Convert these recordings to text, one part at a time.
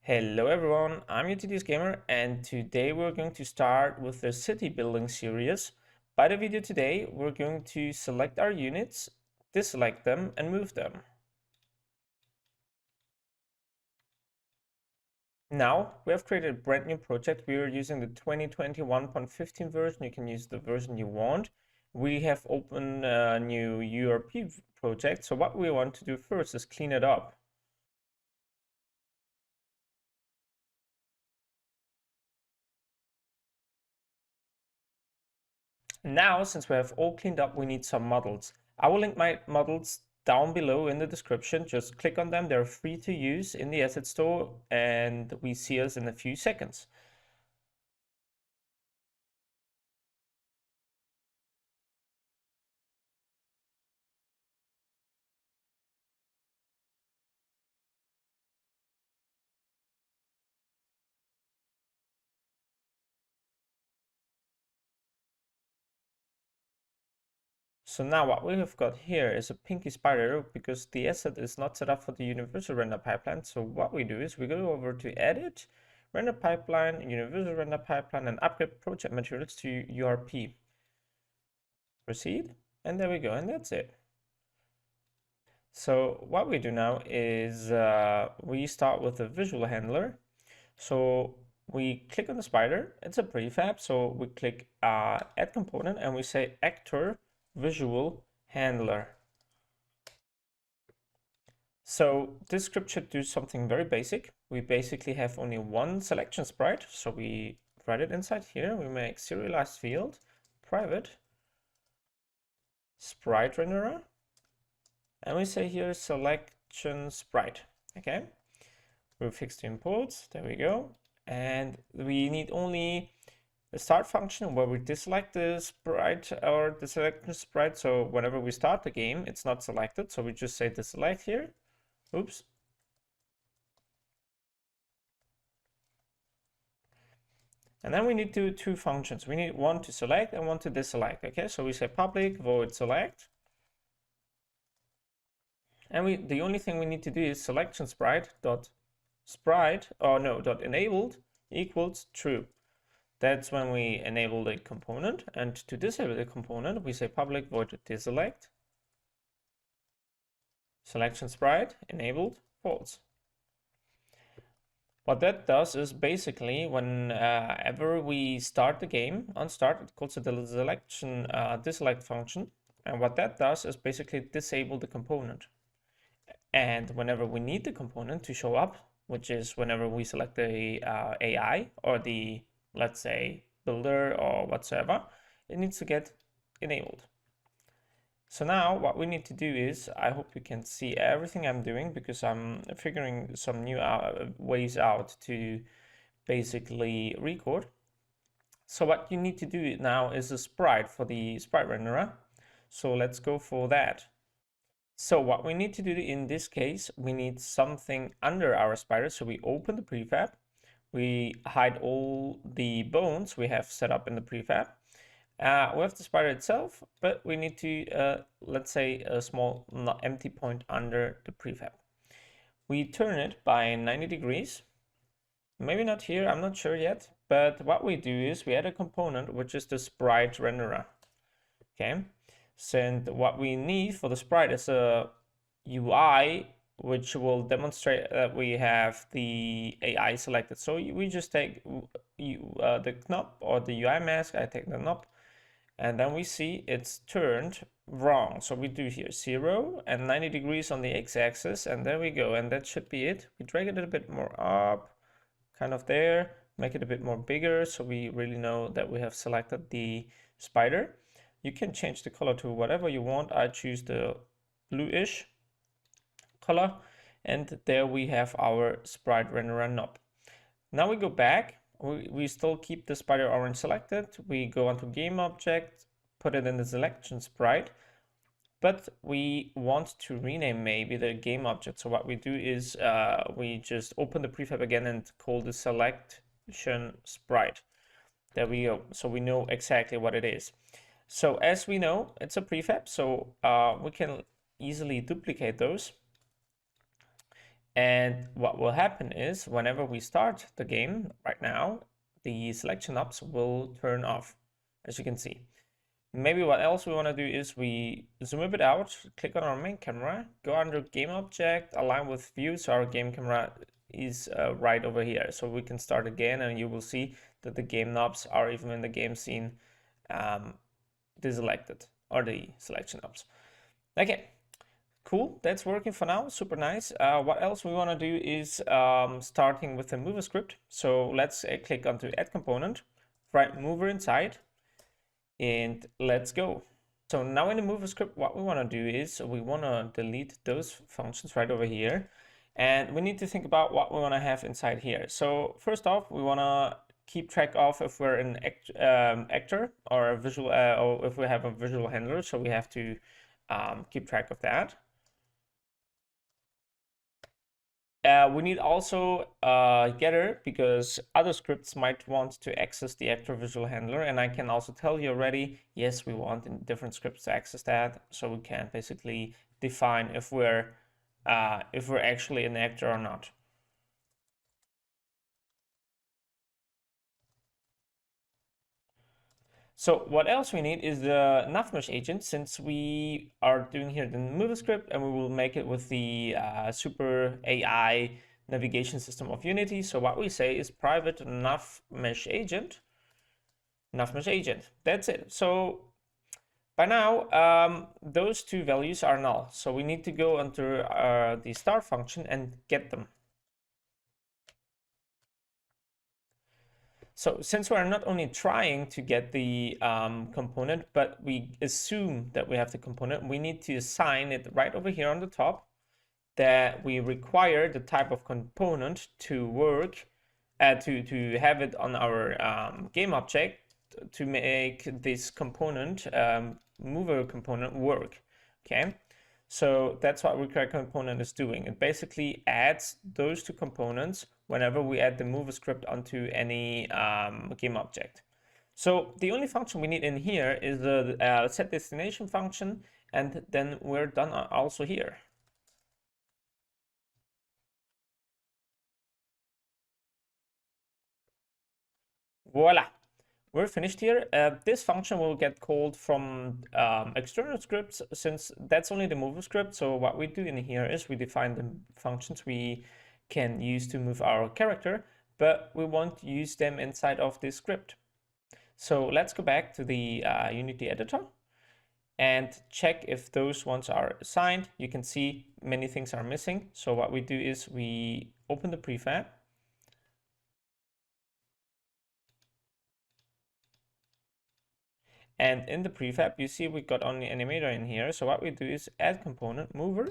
Hello everyone, I'm UTD's Gamer, and today we're going to start with the city building series. By the video today, we're going to select our units, deselect them, and move them. Now, we have created a brand new project. We are using the 2021.15 version. You can use the version you want. We have opened a new URP project. So what we want to do first is clean it up. Now, since we have all cleaned up, we need some models. I will link my models down below in the description. Just click on them. They're free to use in the asset store, and we see us in a few seconds. So now what we have got here is a pinky spider because the asset is not set up for the universal render pipeline. So what we do is we go over to Edit, Render Pipeline, Universal Render Pipeline, and upgrade project materials to URP. Proceed, and there we go, and that's it. So what we do now is we start with the visual handler. So we click on the spider, it's a prefab, so we click add component and we say actor visual handler. So this script should do something very basic. We basically have only one selection sprite, so we write it inside here. We make serialized field, private, sprite renderer, and we say here selection sprite. Okay, we fix the imports, there we go. And we need only the start function where we deselect the sprite or the selection sprite. So whenever we start the game, it's not selected. So we just say deselect here. Oops. And then we need to do two functions. We need one to select and one to deselect. Okay, so we say public void select. And the only thing we need to do is selection sprite dot sprite, or no, dot enabled equals true. That's when we enable the component, and to disable the component, we say public void deselect selection sprite enabled false. What that does is basically whenever we start the game on start, it calls the selection deselect function, and what that does is basically disable the component. And whenever we need the component to show up, which is whenever we select the AI or the, let's say, builder or whatsoever, it needs to get enabled. So now what we need to do is, I hope you can see everything I'm doing because I'm figuring some new ways out to basically record. So what you need to do now is a sprite for the sprite renderer. So let's go for that. So what we need to do in this case, we need something under our spider. So we open the prefab, we hide all the bones we have set up in the prefab. We have the spider itself, but we need to, let's say, a small empty point under the prefab. We turn it by 90 degrees. Maybe not here, I'm not sure yet. But what we do is we add a component, which is the sprite renderer. Okay. So and what we need for the sprite is a UI which will demonstrate that we have the AI selected. So we just take the knob or the UI mask, I take the knob, and then we see it's turned wrong. So we do here 0 and 90 degrees on the x-axis, and there we go, and that should be it. We drag it a bit more up, kind of there, make it a bit more bigger so we really know that we have selected the spider. You can change the color to whatever you want. I choose the bluish color, and there we have our sprite renderer knob. Now we go back, we still keep the spider orange selected. We go onto game object, put it in the selection sprite, but we want to rename maybe the game object. So what we do is we just open the prefab again and call the selection sprite. There we go. So we know exactly what it is. So as we know, it's a prefab, so we can easily duplicate those. And what will happen is whenever we start the game right now, the selection knobs will turn off, as you can see. Maybe what else we want to do is we zoom a bit out, click on our main camera, go under game object, align with view, so our game camera is right over here. So we can start again and you will see that the game knobs are even in the game scene deselected, or the selection knobs. Okay, cool, that's working for now, super nice. What else we want to do is starting with the mover script. So let's click onto add component, write mover inside, and let's go. So now in the mover script, what we want to do is we want to delete those functions right over here. And we need to think about what we want to have inside here. So first off, we want to keep track of if we're an actor or a visual, or if we have a visual handler. So we have to keep track of that. We need also getter because other scripts might want to access the actor visual handler, and I can also tell you already, yes, we want in different scripts to access that, so we can basically define if we're actually an actor or not. So what else we need is the navmesh agent, since we are doing here the mover script and we will make it with the super AI navigation system of Unity. So what we say is private navmesh agent, that's it. So by now, those two values are null. So we need to go under the start function and get them. So since we're not only trying to get the component, but we assume that we have the component, we need to assign it right over here on the top that we require the type of component to work, to have it on our game object to make this component, mover component, work. Okay. So that's what require component is doing. It basically adds those two components whenever we add the mover script onto any game object. So the only function we need in here is the set destination function, and then we're done also here. Voila, we're finished here. This function will get called from external scripts, since that's only the mover script. So what we do in here is we define the functions we can use to move our character, but we won't use them inside of this script. So let's go back to the Unity editor and check if those ones are assigned. You can see many things are missing. So what we do is we open the prefab. And in the prefab, you see we got only animator in here. So what we do is add component mover.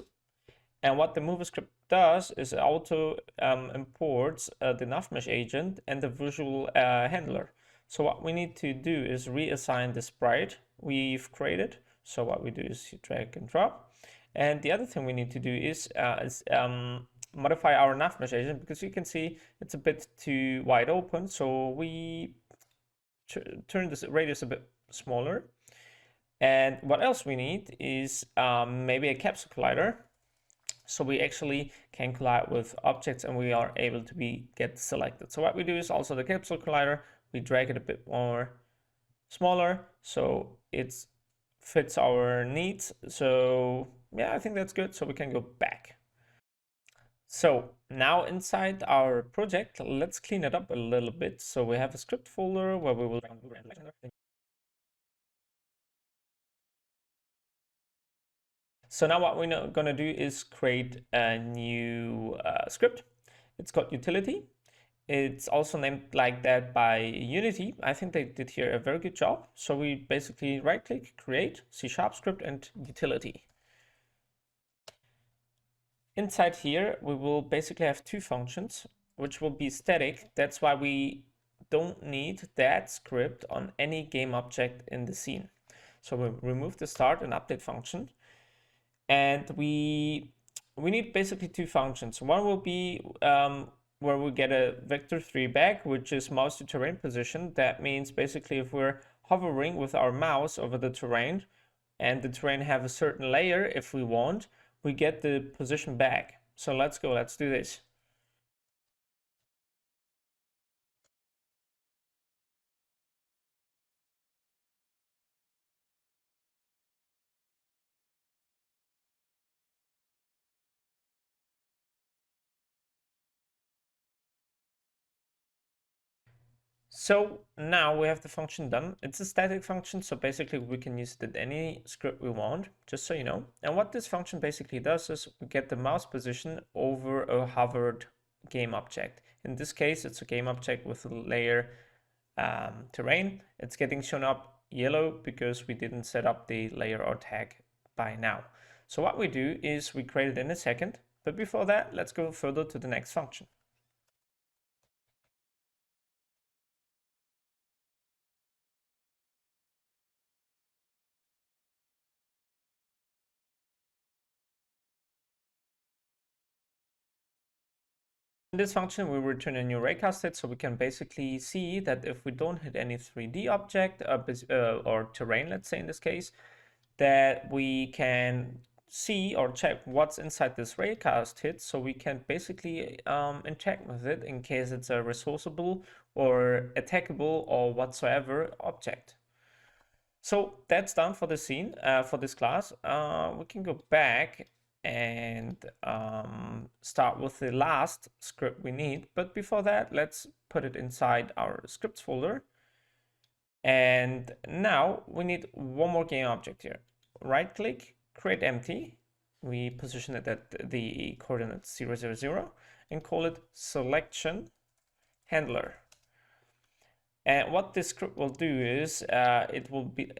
And what the mover script does is auto imports the navmesh agent and the visual handler. So what we need to do is reassign the sprite we've created. So what we do is drag and drop. And the other thing we need to do is modify our navmesh agent, because you can see it's a bit too wide open. So we turn this radius a bit smaller. And what else we need is maybe a capsule collider, so we actually can collide with objects and we are able to get selected. So what we do is also the capsule collider, we drag it a bit more smaller so it fits our needs. So yeah, I think that's good. So we can go back. So now inside our project, let's clean it up a little bit. So we have a script folder where we will So now what we're going to do is create a new script. It's called utility. It's also named like that by Unity. I think they did here a very good job. So we basically right click, create, C# script and utility. Inside here, we will basically have two functions, which will be static. That's why we don't need that script on any game object in the scene. So we'll remove the start and update function. And we need basically two functions. One will be where we get a vector3 back, which is mouse to terrain position. That means basically if we're hovering with our mouse over the terrain and the terrain have a certain layer, if we want, we get the position back. So let's go, let's do this. So now we have the function done. It's a static function, so basically we can use it in any script we want, just so you know. And what this function basically does is we get the mouse position over a hovered game object. In this case, it's a game object with a layer terrain. It's getting shown up yellow because we didn't set up the layer or tag by now. So what we do is we create it in a second, but before that, let's go further to the next function. In this function, we return a new raycast hit, so we can basically see that if we don't hit any 3D object or terrain, let's say in this case, that we can see or check what's inside this raycast hit, so we can basically interact with it in case it's a resourceable or attackable or whatsoever object. So that's done for the scene, for this class. We can go back and start with the last script we need. But before that, let's put it inside our scripts folder. And now we need one more game object here. Right click, create empty. We position it at the coordinate 0, 0, 0 and call it selection handler. And what this script will do is it will be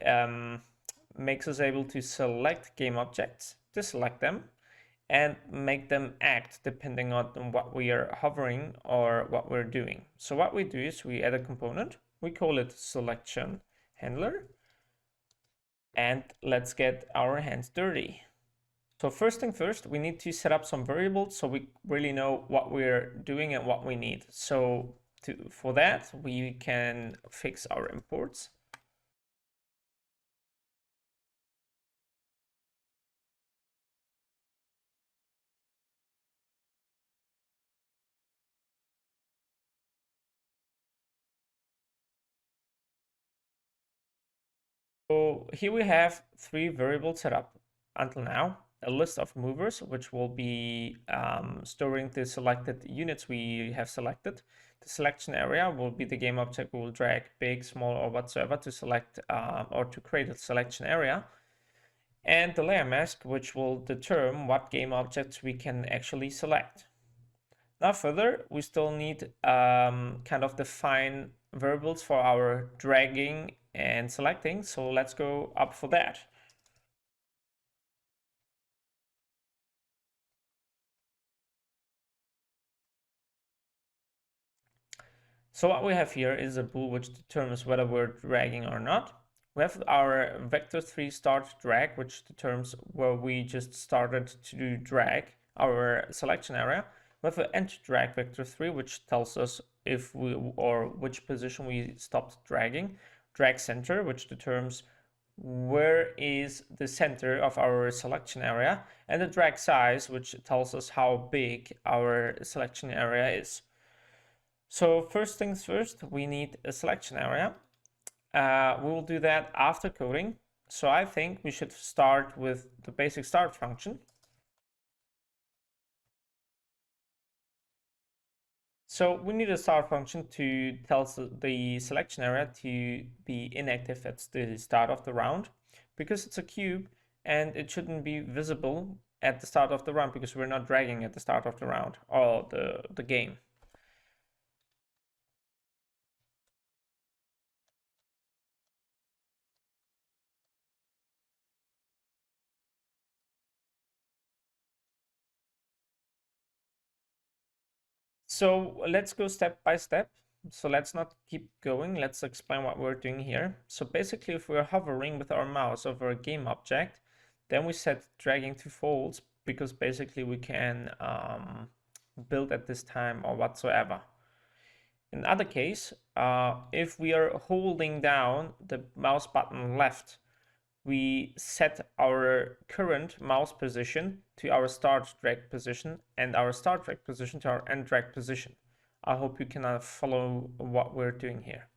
makes us able to select game objects, deselect them, and make them act depending on what we are hovering or what we're doing. So what we do is we add a component, we call it selection handler, and let's get our hands dirty. So first thing first, we need to set up some variables so we really know what we're doing and what we need. So for that, we can fix our imports. So here we have three variables set up until now. A list of movers, which will be storing the selected units we have selected. The selection area will be the game object we will drag big, small, or whatsoever to select or to create a selection area. And the layer mask, which will determine what game objects we can actually select. Now further, we still need kind of define variables for our dragging and selecting. So let's go up for that. So what we have here is a bool which determines whether we're dragging or not. We have our vector3 start drag, which determines where we just started to drag our selection area. We have an end drag vector3, which tells us if we or which position we stopped dragging. Drag center, which determines where is the center of our selection area, and the drag size, which tells us how big our selection area is. So first things first, we need a selection area. We will do that after coding. So I think we should start with the basic start function. So we need a start function to tell the selection area to be inactive at the start of the round, because it's a cube and it shouldn't be visible at the start of the round because we're not dragging at the start of the round or the game. So let's go step by step. So let's not keep going. Let's explain what we're doing here. So basically, if we're hovering with our mouse over a game object, then we set dragging to false because basically we can build at this time or whatsoever. In other case, if we are holding down the mouse button left we set our current mouse position to our start drag position and our start drag position to our end drag position. I hope you can follow what we're doing here.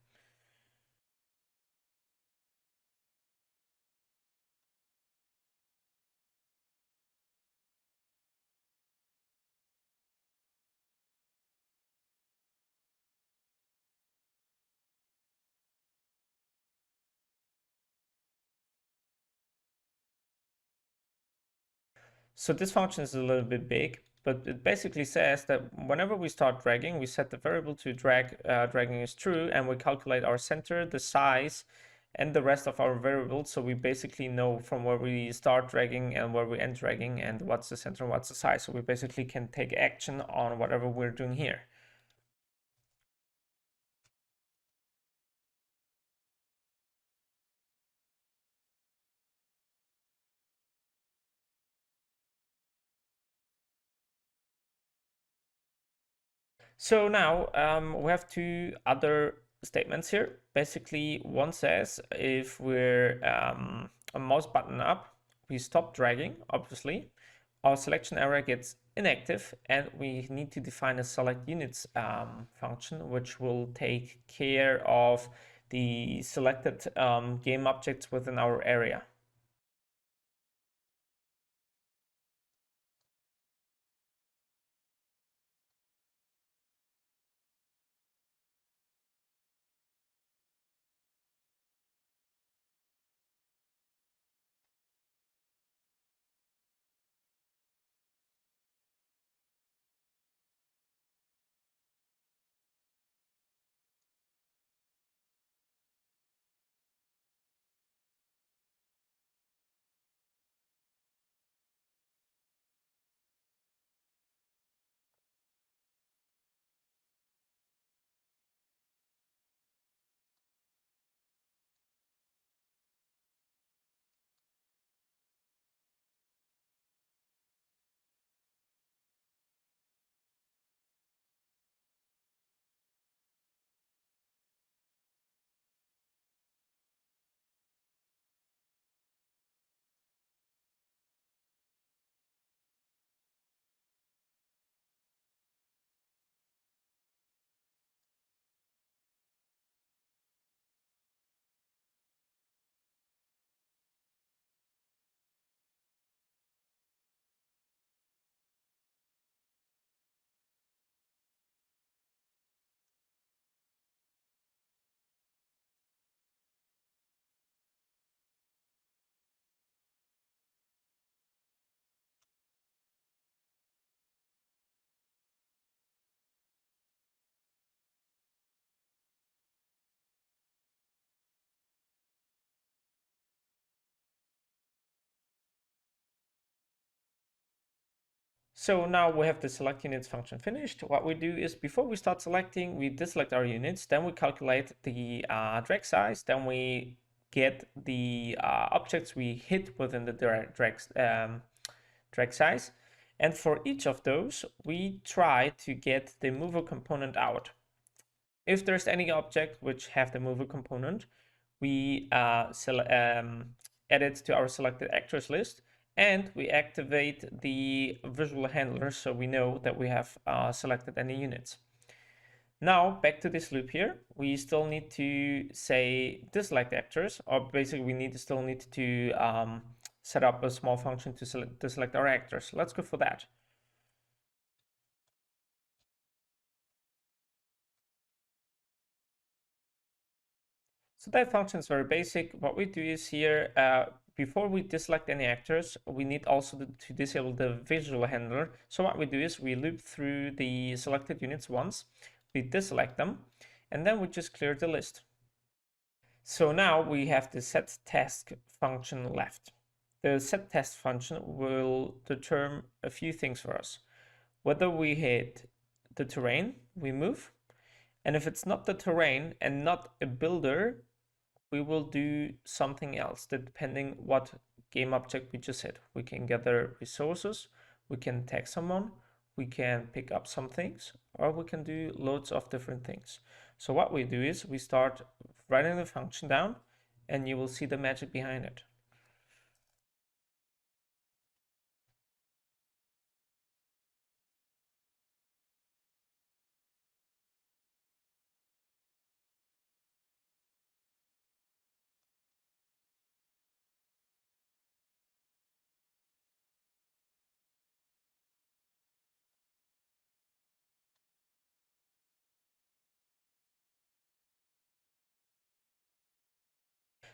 So this function is a little bit big, but it basically says that whenever we start dragging, we set the variable to dragging is true, and we calculate our center, the size, and the rest of our variables. So we basically know from where we start dragging and where we end dragging and what's the center and what's the size. So we basically can take action on whatever we're doing here. So now we have two other statements here. Basically, one says if we're a mouse button up, we stop dragging, obviously. Our selection area gets inactive, and we need to define a select units function, which will take care of the selected game objects within our area. So now we have the select units function finished. What we do is before we start selecting, we deselect our units, then we calculate the drag size, then we get the objects we hit within the drag size. And for each of those, we try to get the mover component out. If there's any object which have the mover component, we add it to our selected actors list, and we activate the visual handler so we know that we have selected any units. Now back to this loop here, we still need to say deselect actors, or basically we still need to set up a small function to select our actors. Let's go for that. So that function is very basic. What we do is here, before we deselect any actors, we need also to disable the visual handler. So what we do is we loop through the selected units once, we deselect them, and then we just clear the list. So now we have the set task function left. The set task function will determine a few things for us. Whether we hit the terrain, we move, and if it's not the terrain and not a builder, we will do something else depending what game object we just hit. We can gather resources, we can tag someone, we can pick up some things, or we can do loads of different things. So what we do is we start writing the function down, and you will see the magic behind it.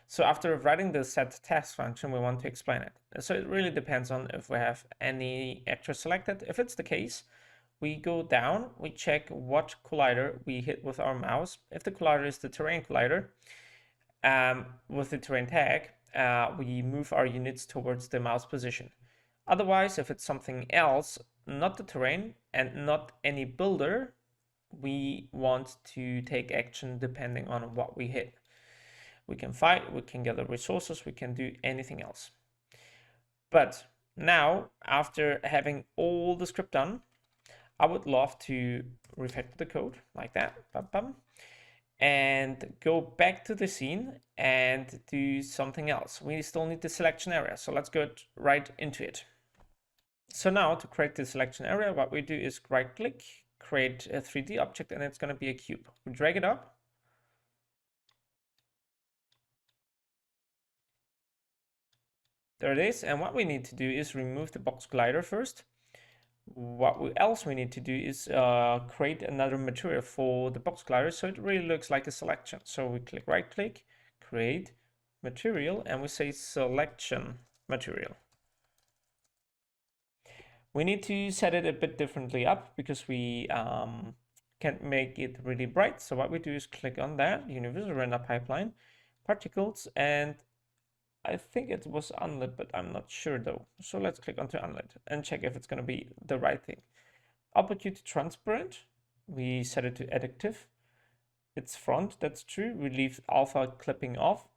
So after writing the set task function, we want to explain it. So it really depends on if we have any actor selected. If it's the case, we go down, we check what collider we hit with our mouse. If the collider is the terrain collider, with the terrain tag, we move our units towards the mouse position. Otherwise, if it's something else, not the terrain and not any builder, we want to take action depending on what we hit. We can fight, we can gather resources, we can do anything else. But now, after having all the script done, I would love to refactor the code like that, and go back to the scene and do something else. We still need the selection area, so let's go right into it. So now to create the selection area, what we do is right click, create a 3D object, and it's going to be a cube. We drag it up. There it is. And what we need to do is remove the box glider first. What else we need to do is create another material for the box glider so it really looks like a selection. So we click right click, create material, and we say selection material. We need to set it a bit differently up because we can't make it really bright. So what we do is click on that, universal render pipeline, particles, and I think it was unlit, but I'm not sure though. So let's click onto unlit and check if it's going to be the right thing. Output to transparent. We set it to additive. It's front, that's true. We leave alpha clipping off.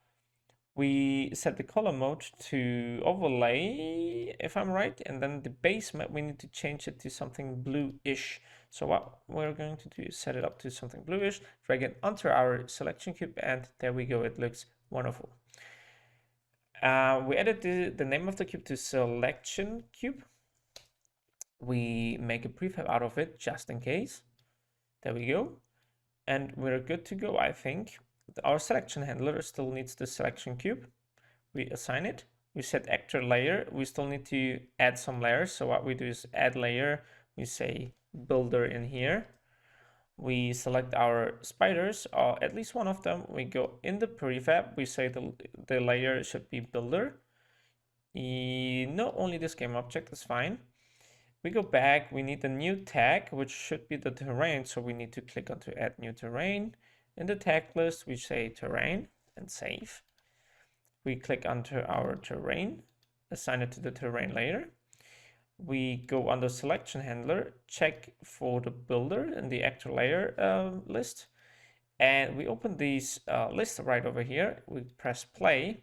We set the color mode to overlay, if I'm right. And then the base map, we need to change it to something bluish. So what we're going to do is set it up to something bluish, drag it onto our selection cube, and there we go. It looks wonderful. We added the name of the cube to selection cube. We make a prefab out of it just in case. There we go. And we're good to go, I think. Our selection handler still needs the selection cube. We assign it. We set actor layer. We still need to add some layers. So what we do is add layer. We say builder in here. We select our spiders, or at least one of them. We go in the prefab. We say the layer should be builder. No, only this game object is fine. We go back, we need a new tag, which should be the terrain. So we need to click on to add new terrain. In the tag list, we say terrain and save. We click onto our terrain, assign it to the terrain layer. We go under selection handler, check for the builder in the actor layer list. And we open this list right over here. We press play.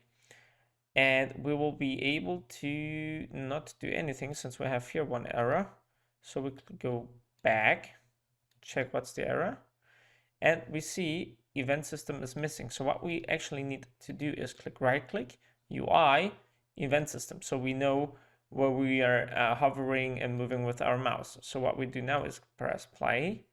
And we will be able to not do anything since we have here one error. So we could go back, check what's the error, and we see event system is missing. So what we actually need to do is click right click, UI, event system. So we know where we are hovering and moving with our mouse. So what we do now is press play.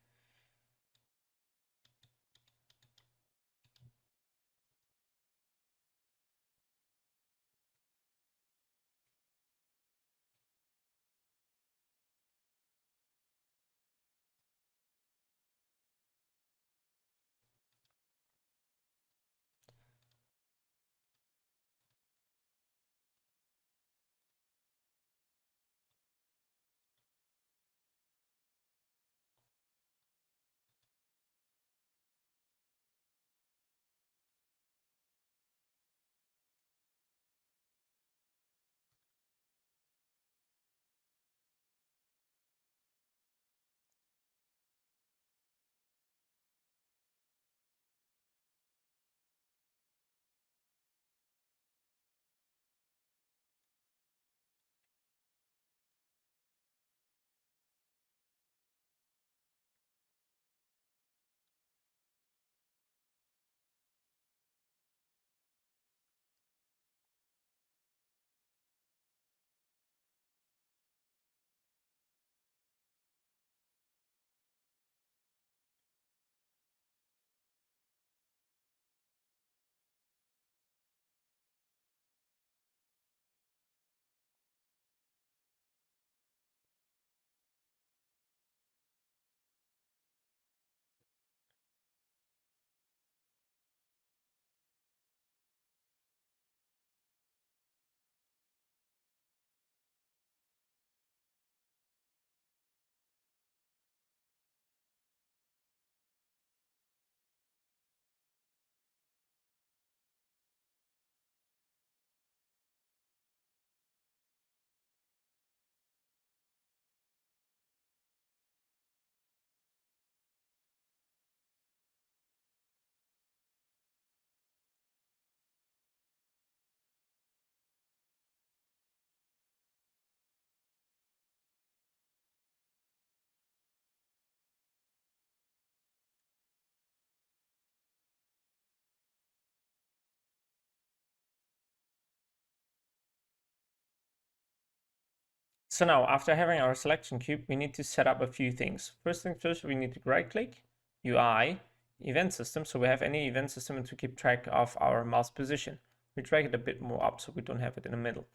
So now, after having our selection cube, we need to set up a few things. First thing first, we need to right-click, UI, event system, so we have any event system and to keep track of our mouse position. We drag it a bit more up so we don't have it in the middle.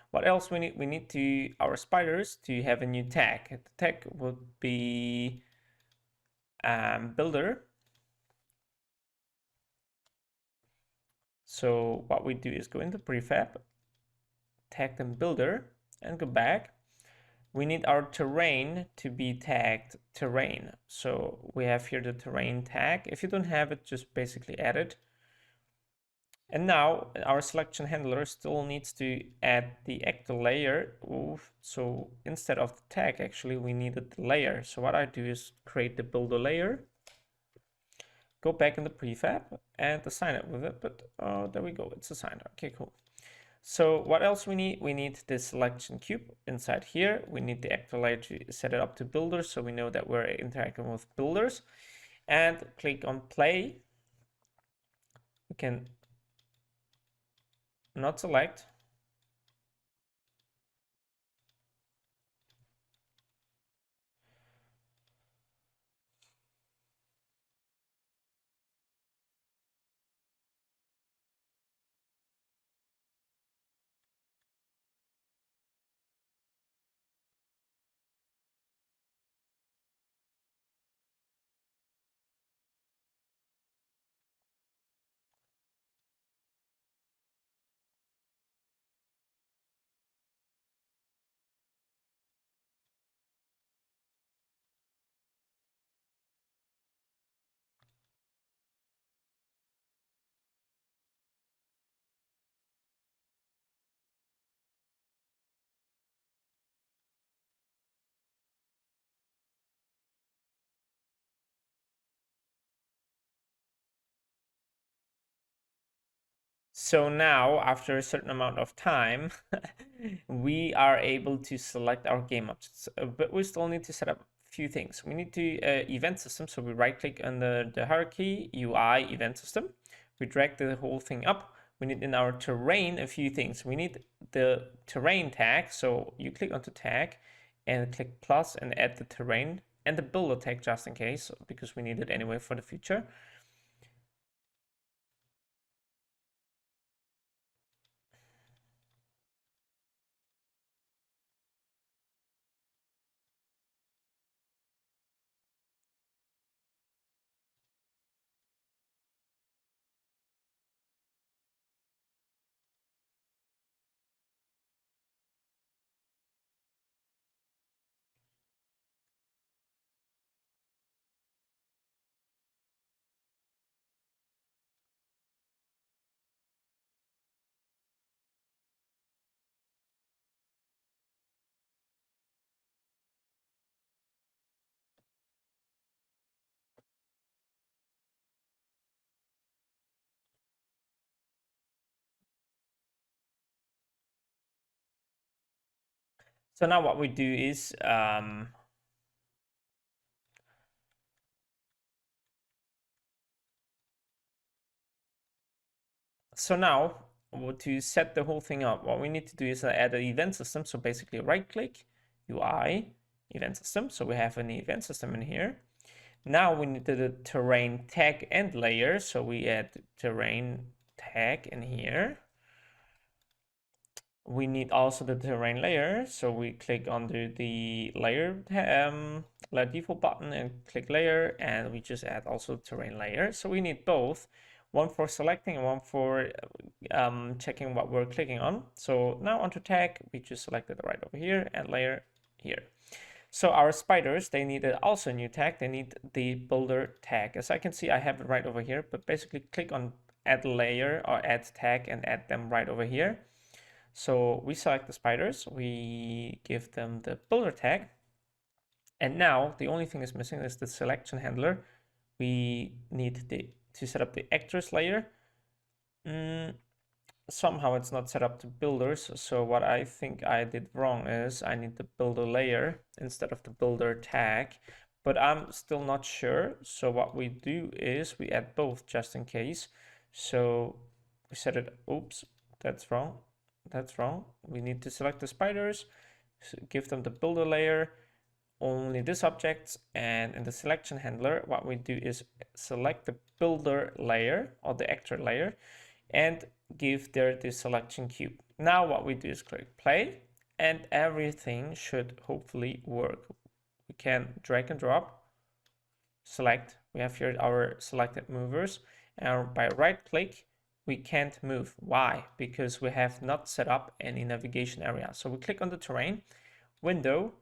What else we need? We need to our spiders to have a new tag. The tag would be builder. So what we do is go into prefab, tag them builder, and go back. We need our terrain to be tagged terrain. So we have here the terrain tag. If you don't have it, just basically add it. And now our selection handler still needs to add the actor layer. Oof. So instead of the tag, actually, we needed the layer. So what I do is create the builder layer, go back in the prefab and assign it with it. But there we go, it's assigned. Okay, cool. So what else we need? We need the selection cube inside here. We need the actor layer to set it up to builders so we know that we're interacting with builders. And click on play. We can not select. So now, after a certain amount of time, we are able to select our game objects, but we still need to set up a few things. We need to event system, so we right click on the hierarchy, UI, event system. We drag the whole thing up. We need in our terrain a few things. We need the terrain tag, so you click onto tag and click plus and add the terrain and the builder tag just in case, because we need it anyway for the future. So now what we do is so now to set the whole thing up, what we need to do is add an event system. So basically right click, UI, event system. So we have an event system in here. Now we need the terrain tag and layer. So we add terrain tag in here. We need also the terrain layer. So we click on the layer default button and click layer, and we just add also terrain layer. So we need both, one for selecting and one for checking what we're clicking on. So now onto tag, we just selected right over here and layer here. So our spiders, they need also a new tag. They need the builder tag. As I can see, I have it right over here, but basically click on add layer or add tag and add them right over here. So we select the spiders, we give them the builder tag. And now the only thing is missing is the selection handler. We need to set up the actors layer. Somehow it's not set up to builders. So what I think I did wrong is I need the builder layer instead of the builder tag, but I'm still not sure. So what we do is we add both just in case. So we set it, oops, that's wrong. That's wrong. We need to select the spiders, So give them the builder layer, only this objects, and in the selection handler, what we do is select the builder layer or the actor layer and give there the selection cube. Now what we do is click play and everything should hopefully work. We can drag and drop, select, we have here our selected movers, and by right click we can't move. Why? Because we have not set up any navigation area. So we click on the terrain, window,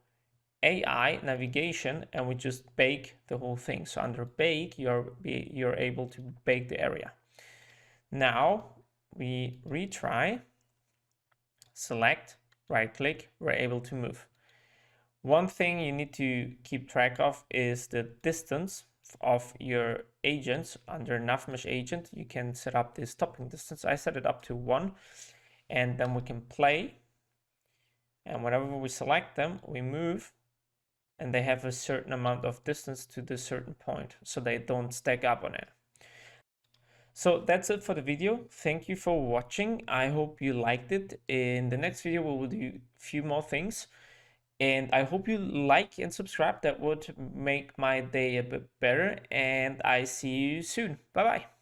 AI, navigation, and we just bake the whole thing. So under bake, you're able to bake the area. Now we retry, select, right click, we're able to move. One thing you need to keep track of is the distance of your agents. Under NavMesh agent, you can set up the stopping distance. I set it up to 1, and then we can play. And whenever we select them, we move, and they have a certain amount of distance to this certain point, so they don't stack up on it. So that's it for the video. Thank you for watching. I hope you liked it. In the next video, we will do a few more things. And I hope you like and subscribe. That would make my day a bit better. And I see you soon. Bye bye.